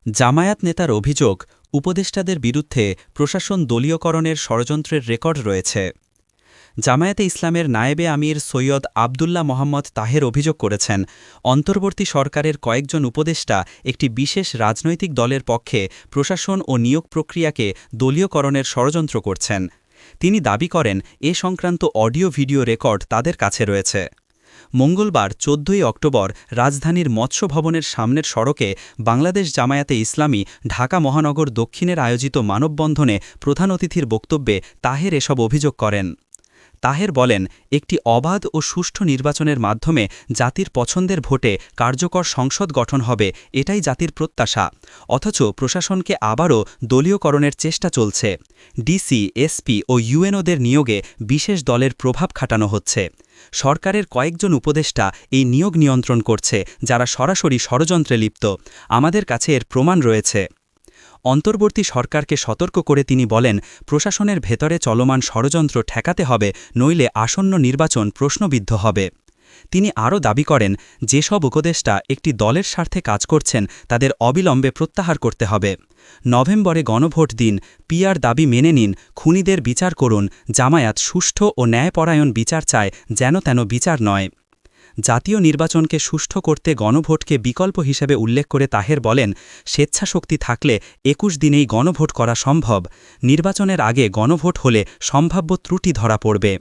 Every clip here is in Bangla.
জামায়াত নেতার অভিযোগ, উপদেষ্টাদের বিরুদ্ধে প্রশাসন দলীয়করণের ষড়যন্ত্রের রেকর্ড রয়েছে। জামায়াতে ইসলামের নায়েবে আমির সৈয়দ আবদুল্লাহ মোহাম্মদ তাহের অভিযোগ করেছেন, অন্তর্বর্তী সরকারের কয়েকজন উপদেষ্টা একটি বিশেষ রাজনৈতিক দলের পক্ষে প্রশাসন ও নিয়োগ প্রক্রিয়াকে দলীয়করণের ষড়যন্ত্র করছেন। তিনি দাবি করেন, এ সংক্রান্ত অডিও ভিডিও রেকর্ড তাদের কাছে রয়েছে। মঙ্গলবার ১৪ই অক্টোবর রাজধানীর মৎস্য ভবনের সামনের সড়কে বাংলাদেশ জামায়াতে ইসলামী ঢাকা মহানগর দক্ষিণের আয়োজিত মানববন্ধনে প্রধান অতিথির বক্তব্যে তাহের এসব অভিযোগ করেন। তাহের বলেন, একটি অবাধ ও সুষ্ঠু নির্বাচনের মাধ্যমে জাতির পছন্দের ভোটে কার্যকর সংসদ গঠন হবে, এটাই জাতির প্রত্যাশা। অথচ প্রশাসনকে আবারও দলীয়করণের চেষ্টা চলছে। ডিসি, এসপি ও ইউএনওদের নিয়োগে বিশেষ দলের প্রভাব খাটানো হচ্ছে। সরকারের কয়েকজন উপদেষ্টা এই নিয়োগ নিয়ন্ত্রণ করছে, যারা সরাসরি ষড়যন্ত্রে লিপ্ত। আমাদের কাছে এর প্রমাণ রয়েছে। অন্তর্বর্তী সরকারকে সতর্ক করে তিনি বলেন, প্রশাসনের ভেতরে চলমান ষড়যন্ত্র ঠেকাতে হবে, নইলে আসন্ন নির্বাচন প্রশ্নবিদ্ধ হবে। তিনি আরও দাবি করেন, যেসব উপদেষ্টা একটি দলের স্বার্থে কাজ করছেন তাদের অবিলম্বে প্রত্যাহার করতে হবে। নভেম্বরে গণভোট দিন, পিআর দাবি মেনে নিন, খুনিদের বিচার করুন। জামায়াত সুষ্ঠু ও ন্যায়পরায়ণ বিচার চায়, যেন তেন বিচার নয়। জাতীয় নির্বাচনকে সুষ্ঠু করতে গণভোটকে বিকল্প হিসেবে উল্লেখ করে তাহের বলেন, স্বেচ্ছাশক্তি থাকলে ২১ দিনেই গণভোট করা সম্ভব। নির্বাচনের আগে গণভোট হলে সম্ভাব্য ত্রুটি ধরা পড়বে।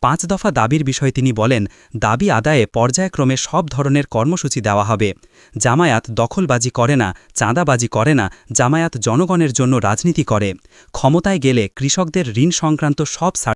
৫ দফা দাবির বিষয়ে তিনি বলেন, দাবি আদায়ে পর্যায়ক্রমে সব ধরনের কর্মসূচি দেওয়া হবে। জামায়াত দখলবাজি করে না, চাঁদাবাজি করে না। জামায়াত জনগণের জন্য রাজনীতি করে। ক্ষমতায় গেলে কৃষকদের ঋণ সংক্রান্ত সব